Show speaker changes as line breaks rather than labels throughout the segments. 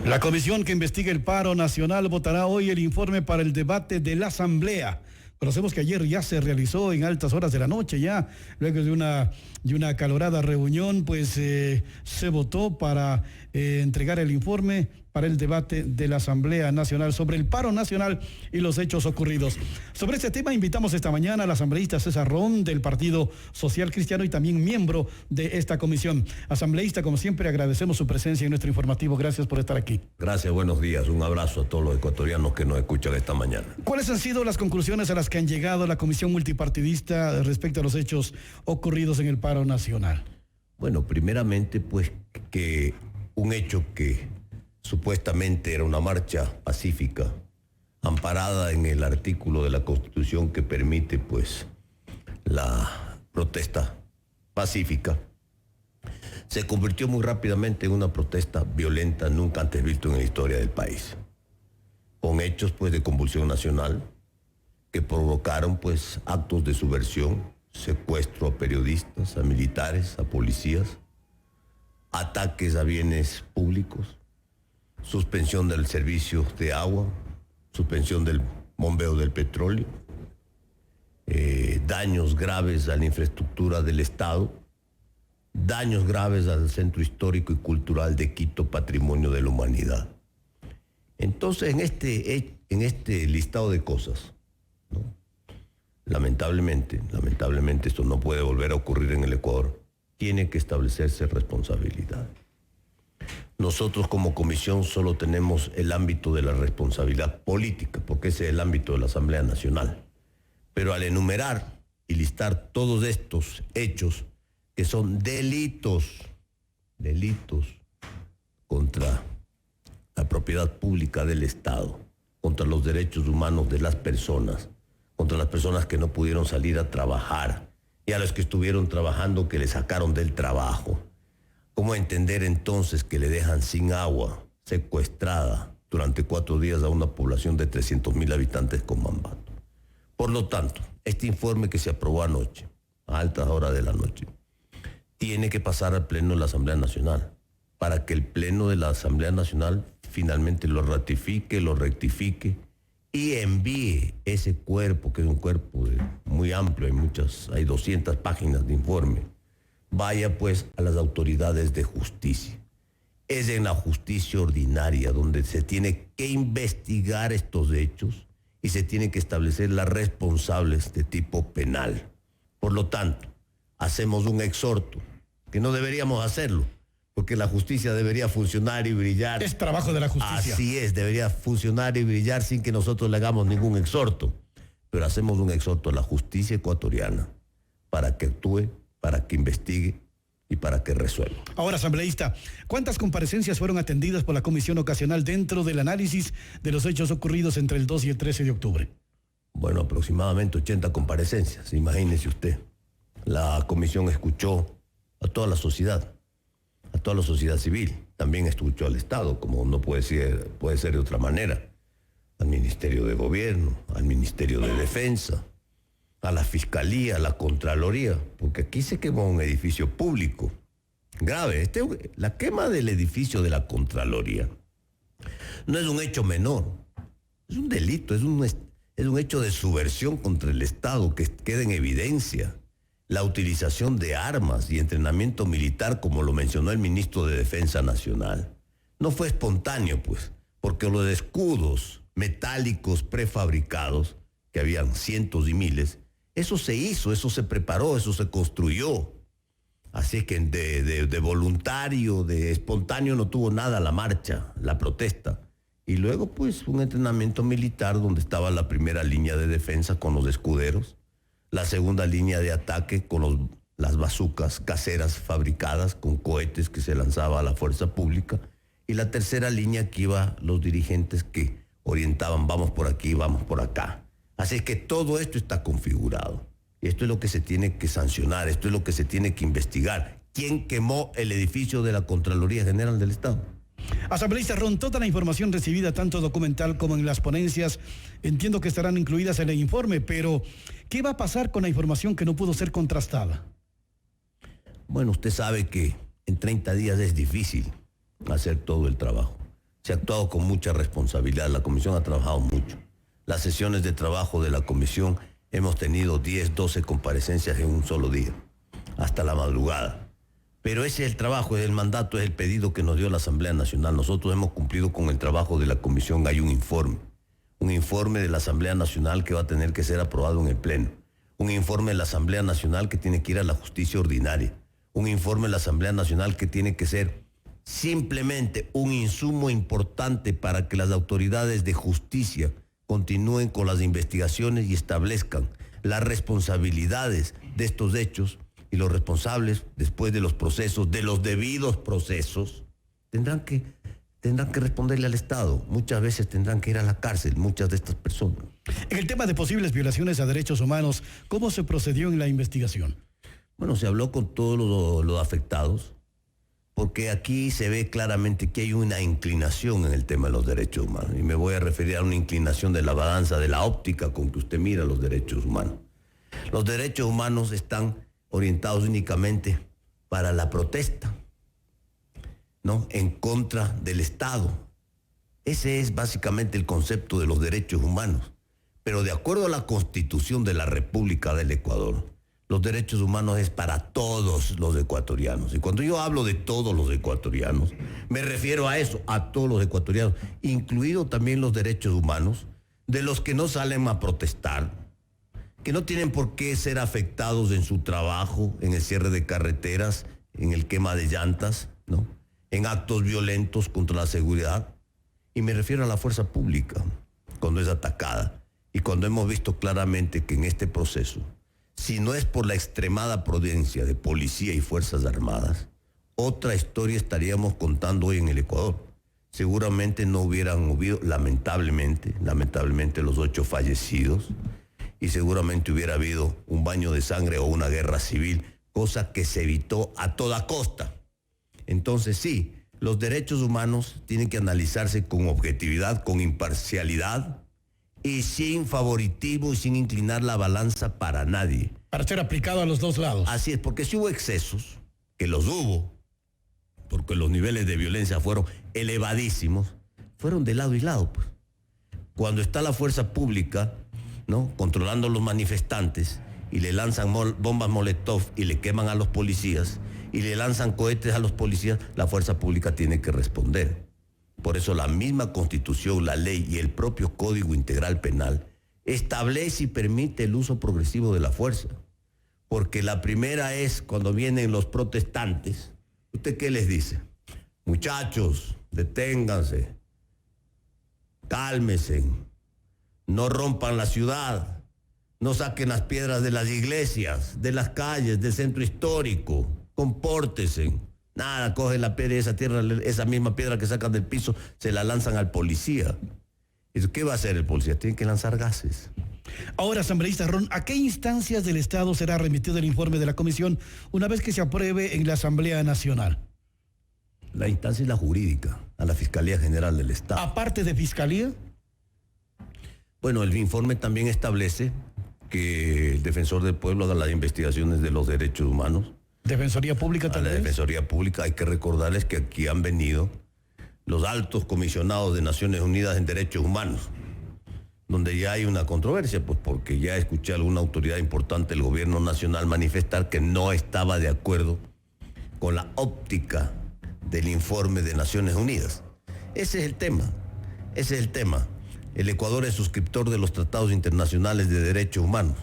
La comisión que investiga el paro nacional votará hoy el informe para el debate de la Asamblea. Conocemos que ayer ya se realizó en altas horas de la noche, ya luego de una acalorada reunión, pues se votó para entregar el informe para el debate de la Asamblea Nacional sobre el paro nacional y los hechos ocurridos. Sobre este tema invitamos esta mañana al asambleísta César Ron del Partido Social Cristiano y también miembro de esta comisión. Asambleísta, como siempre, agradecemos su presencia en nuestro informativo. Gracias por estar aquí.
Gracias, buenos días. Un abrazo a todos los ecuatorianos que nos escuchan esta mañana.
¿Cuáles han sido las conclusiones a las que han llegado la comisión multipartidista respecto a los hechos ocurridos en el paro nacional?
Bueno, primeramente, pues que un hecho que supuestamente era una marcha pacífica, amparada en el artículo de la Constitución que permite, pues, la protesta pacífica, se convirtió muy rápidamente en una protesta violenta nunca antes visto en la historia del país, con hechos, pues, de convulsión nacional que provocaron, pues, actos de subversión, secuestro a periodistas, a militares, a policías, ataques a bienes públicos, suspensión del servicio de agua, suspensión del bombeo del petróleo, daños graves a la infraestructura del Estado, daños graves al centro histórico y cultural de Quito, patrimonio de la humanidad. Entonces, en este listado de cosas, ¿no? Lamentablemente esto no puede volver a ocurrir en el Ecuador. Tiene que establecerse responsabilidad. Nosotros como comisión solo tenemos el ámbito de la responsabilidad política, porque ese es el ámbito de la Asamblea Nacional. Pero al enumerar y listar todos estos hechos que son delitos contra la propiedad pública del Estado, contra los derechos humanos de las personas, contra las personas que no pudieron salir a trabajar y a los que estuvieron trabajando que le sacaron del trabajo. ¿Cómo entender entonces que le dejan sin agua, secuestrada durante 4 días a una población de 300,000 habitantes con Ambato? Por lo tanto, este informe que se aprobó anoche, a altas horas de la noche, tiene que pasar al Pleno de la Asamblea Nacional, para que el Pleno de la Asamblea Nacional finalmente lo ratifique, lo rectifique y envíe ese cuerpo, que es un cuerpo muy amplio, hay 200 páginas de informe, vaya pues a las autoridades de justicia. Es en la justicia ordinaria donde se tiene que investigar estos hechos y se tienen que establecer las responsables de tipo penal. Por lo tanto, hacemos un exhorto, que no deberíamos hacerlo, porque la justicia debería funcionar y brillar.
Es trabajo de la justicia.
Así es, debería funcionar y brillar sin que nosotros le hagamos ningún exhorto. Pero hacemos un exhorto a la justicia ecuatoriana para que actúe, para que investigue y para que resuelva.
Ahora, asambleísta, ¿cuántas comparecencias fueron atendidas por la comisión ocasional dentro del análisis de los hechos ocurridos entre el 2 y el 13 de octubre?
Bueno, aproximadamente 80 comparecencias, imagínese usted. La comisión escuchó a toda la sociedad civil, también escuchó al Estado, como no puede ser de otra manera, al Ministerio de Gobierno, al Ministerio de Defensa, a la Fiscalía, a la Contraloría, porque aquí se quemó un edificio público grave. La quema del edificio de la Contraloría no es un hecho menor, es un delito, es un hecho de subversión contra el Estado que queda en evidencia. La utilización de armas y entrenamiento militar, como lo mencionó el ministro de Defensa Nacional, no fue espontáneo, pues, porque los escudos metálicos prefabricados, que habían cientos y miles, eso se hizo, eso se preparó, eso se construyó. Así que de voluntario, de espontáneo no tuvo nada la marcha, la protesta. Y luego, pues, un entrenamiento militar donde estaba la primera línea de defensa con los escuderos, la segunda línea de ataque con las bazucas caseras fabricadas con cohetes que se lanzaba a la fuerza pública, y la tercera línea que iba los dirigentes que orientaban, vamos por aquí, vamos por acá. Así que todo esto está configurado. Y esto es lo que se tiene que sancionar, esto es lo que se tiene que investigar. ¿Quién quemó el edificio de la Contraloría General del Estado?
Asambleísta Ron, toda la información recibida, tanto documental como en las ponencias, entiendo que estarán incluidas en el informe, pero ¿qué va a pasar con la información que no pudo ser contrastada?
Bueno, usted sabe que en 30 días es difícil hacer todo el trabajo. Se ha actuado con mucha responsabilidad. La comisión ha trabajado mucho. Las sesiones de trabajo de la comisión hemos tenido 10, 12 comparecencias en un solo día, hasta la madrugada. Pero ese es el trabajo, es el mandato, es el pedido que nos dio la Asamblea Nacional. Nosotros hemos cumplido con el trabajo de la comisión. Hay un informe de la Asamblea Nacional que va a tener que ser aprobado en el Pleno. Un informe de la Asamblea Nacional que tiene que ir a la justicia ordinaria. Un informe de la Asamblea Nacional que tiene que ser simplemente un insumo importante para que las autoridades de justicia continúen con las investigaciones y establezcan las responsabilidades de estos hechos, y los responsables, después de los procesos, de los debidos procesos, tendrán que responderle al Estado. Muchas veces tendrán que ir a la cárcel, muchas de estas personas.
En el tema de posibles violaciones a derechos humanos, ¿cómo se procedió en la investigación?
Bueno, se habló con todos los afectados, porque aquí se ve claramente que hay una inclinación en el tema de los derechos humanos. Y me voy a referir a una inclinación de la balanza, de la óptica con que usted mira los derechos humanos. Los derechos humanos están orientados únicamente para la protesta, ¿no?, en contra del Estado. Ese es básicamente el concepto de los derechos humanos. Pero de acuerdo a la Constitución de la República del Ecuador, los derechos humanos es para todos los ecuatorianos. Y cuando yo hablo de todos los ecuatorianos, me refiero a eso, a todos los ecuatorianos, incluido también los derechos humanos de los que no salen a protestar, que no tienen por qué ser afectados en su trabajo, en el cierre de carreteras, en el quema de llantas, ¿no?, en actos violentos contra la seguridad. Y me refiero a la fuerza pública, cuando es atacada. Y cuando hemos visto claramente que en este proceso, si no es por la extremada prudencia de policía y fuerzas armadas, otra historia estaríamos contando hoy en el Ecuador. Seguramente no hubieran habido, lamentablemente, los 8 fallecidos, y seguramente hubiera habido un baño de sangre o una guerra civil, cosa que se evitó a toda costa. Entonces sí, los derechos humanos tienen que analizarse con objetividad, con imparcialidad y sin favoritismo y sin inclinar la balanza para nadie.
Para ser aplicado a los dos lados.
Así es, porque si hubo excesos, que los hubo, porque los niveles de violencia fueron elevadísimos, fueron de lado y lado, pues. Cuando está la fuerza pública, ¿no?, controlando a los manifestantes, y le lanzan bombas Molotov y le queman a los policías, y le lanzan cohetes a los policías, la fuerza pública tiene que responder. Por eso la misma Constitución, la ley y el propio Código Integral Penal establece y permite el uso progresivo de la fuerza. Porque la primera es cuando vienen los protestantes. ¿Usted qué les dice? Muchachos, deténganse, cálmense, no rompan la ciudad, no saquen las piedras de las iglesias, de las calles, del centro histórico, compórtense. Nada, cogen la piedra y esa misma piedra que sacan del piso, se la lanzan al policía. ¿Qué va a hacer el policía? Tiene que lanzar gases.
Ahora, asambleísta Ron, ¿a qué instancias del Estado será remitido el informe de la comisión una vez que se apruebe en la Asamblea Nacional?
La instancia es la jurídica, a la Fiscalía General del Estado.
¿Aparte de Fiscalía?
Bueno, el informe también establece que el defensor del pueblo haga las investigaciones de los derechos humanos.
¿Defensoría Pública también?
A la Defensoría Pública. Hay que recordarles que aquí han venido los altos comisionados de Naciones Unidas en Derechos Humanos, donde ya hay una controversia, pues porque ya escuché a alguna autoridad importante del gobierno nacional manifestar que no estaba de acuerdo con la óptica del informe de Naciones Unidas. Ese es el tema. El Ecuador es suscriptor de los tratados internacionales de derechos humanos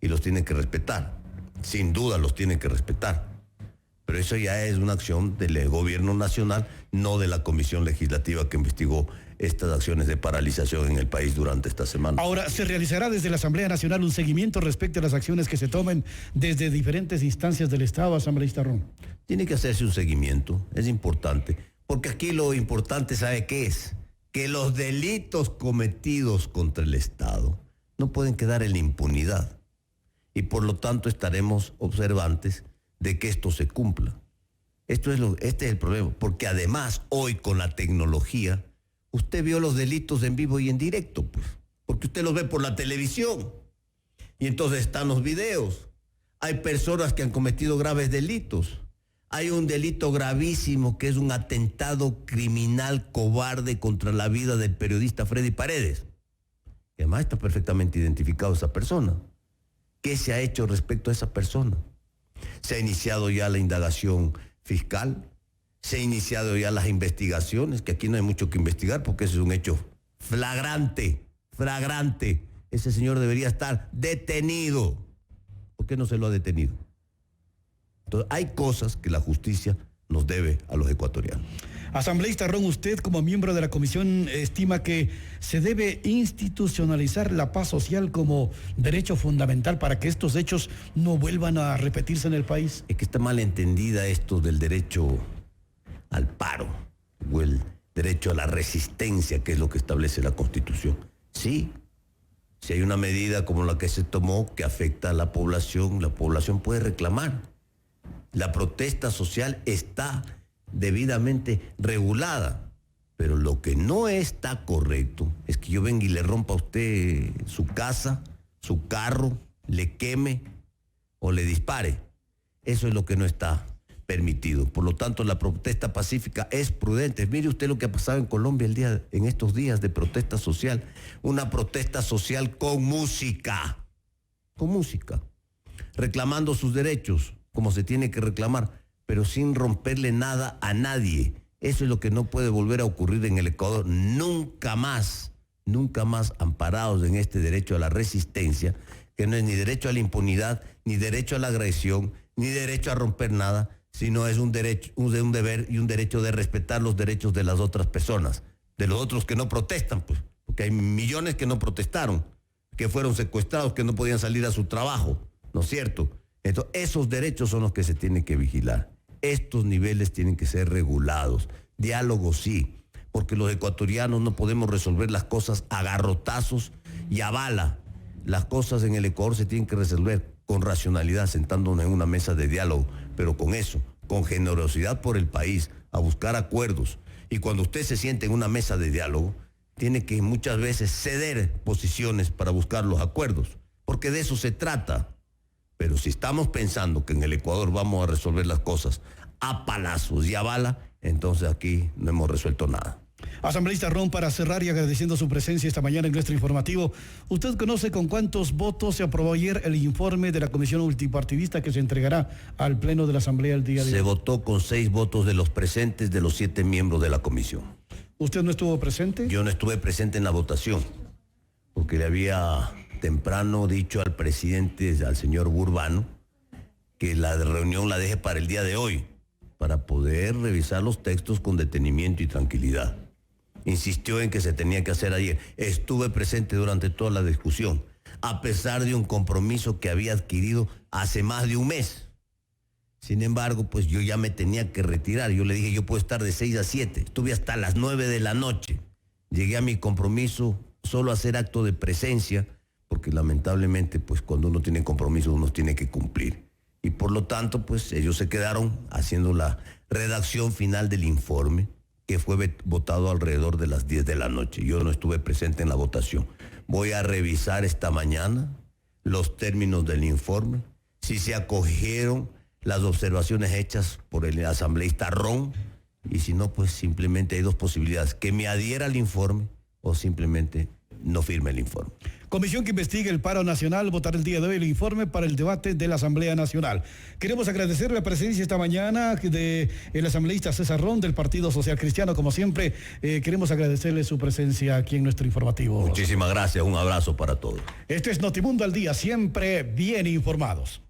y los tiene que respetar. Sin duda los tiene que respetar. Pero eso ya es una acción del gobierno nacional, no de la comisión legislativa que investigó estas acciones de paralización en el país durante esta semana.
Ahora, ¿se realizará desde la Asamblea Nacional un seguimiento respecto a las acciones que se tomen desde diferentes instancias del Estado, asambleísta Ron?
Tiene que hacerse un seguimiento, es importante, porque aquí lo importante, ¿sabe qué es? Que los delitos cometidos contra el Estado no pueden quedar en la impunidad. Y por lo tanto estaremos observantes de que esto se cumpla. Este es el problema, porque además hoy con la tecnología, usted vio los delitos en vivo y en directo, pues, porque usted los ve por la televisión. Y entonces están los videos. Hay personas que han cometido graves delitos. Hay un delito gravísimo que es un atentado criminal cobarde contra la vida del periodista Freddy Paredes. Y además está perfectamente identificado esa persona. ¿Qué se ha hecho respecto a esa persona? Se ha iniciado ya la indagación fiscal, se han iniciado ya las investigaciones, que aquí no hay mucho que investigar porque ese es un hecho flagrante. Ese señor debería estar detenido. ¿Por qué no se lo ha detenido? Entonces, hay cosas que la justicia nos debe a los ecuatorianos.
Asambleísta Ron, usted como miembro de la comisión estima que se debe institucionalizar la paz social como derecho fundamental para que estos hechos no vuelvan a repetirse en el país.
Es que está mal entendida esto del derecho al paro o el derecho a la resistencia, que es lo que establece la Constitución. Sí, si hay una medida como la que se tomó que afecta a la población puede reclamar. La protesta social está debidamente regulada, pero lo que no está correcto es que yo venga y le rompa a usted su casa, su carro, le queme o le dispare. Eso es lo que no está permitido. Por lo tanto, la protesta pacífica es prudente. Mire usted lo que ha pasado en Colombia en estos días de protesta social. Una protesta social con música, reclamando sus derechos como se tiene que reclamar, pero sin romperle nada a nadie. Eso es lo que no puede volver a ocurrir en el Ecuador. Nunca más amparados en este derecho a la resistencia, que no es ni derecho a la impunidad, ni derecho a la agresión, ni derecho a romper nada, sino es un derecho, un deber y un derecho de respetar los derechos de las otras personas, de los otros que no protestan, pues, porque hay millones que no protestaron, que fueron secuestrados, que no podían salir a su trabajo, ¿no es cierto? Entonces, esos derechos son los que se tienen que vigilar. Estos niveles tienen que ser regulados. Diálogo sí, porque los ecuatorianos no podemos resolver las cosas a garrotazos y a bala. Las cosas en el Ecuador se tienen que resolver con racionalidad, sentándonos en una mesa de diálogo, pero con eso, con generosidad por el país, a buscar acuerdos. Y cuando usted se siente en una mesa de diálogo, tiene que muchas veces ceder posiciones para buscar los acuerdos, porque de eso se trata. Pero si estamos pensando que en el Ecuador vamos a resolver las cosas a palazos y a bala, entonces aquí no hemos resuelto nada.
Asambleísta Ron, para cerrar y agradeciendo su presencia esta mañana en nuestro informativo, ¿usted conoce con cuántos votos se aprobó ayer el informe de la comisión multipartidista que se entregará al Pleno de la Asamblea el día de hoy?
Se votó con 6 votos de los presentes de los 7 miembros de la comisión.
¿Usted no estuvo presente?
Yo no estuve presente en la votación, porque le había temprano dicho al presidente, al señor Burbano, que la reunión la deje para el día de hoy, para poder revisar los textos con detenimiento y tranquilidad. Insistió en que se tenía que hacer ayer. Estuve presente durante toda la discusión, a pesar de un compromiso que había adquirido hace más de un mes. Sin embargo, pues yo ya me tenía que retirar. Yo le dije, yo puedo estar de 6 a 7. Estuve hasta las 9 de la noche. Llegué a mi compromiso solo a hacer acto de presencia, porque lamentablemente, pues cuando uno tiene compromiso, uno tiene que cumplir. Y por lo tanto, pues ellos se quedaron haciendo la redacción final del informe, que fue votado alrededor de las 10 de la noche. Yo no estuve presente en la votación. Voy a revisar esta mañana los términos del informe, si se acogieron las observaciones hechas por el asambleísta Ron, y si no, pues simplemente hay 2 posibilidades: que me adhiera al informe o simplemente no firme el informe.
Comisión que investigue el paro nacional votará el día de hoy el informe para el debate de la Asamblea Nacional. Queremos agradecer la presencia esta mañana del asambleísta César Ron del Partido Social Cristiano. Como siempre, queremos agradecerle su presencia aquí en nuestro informativo.
Muchísimas gracias, un abrazo para todos.
Esto es Notimundo al Día, siempre bien informados.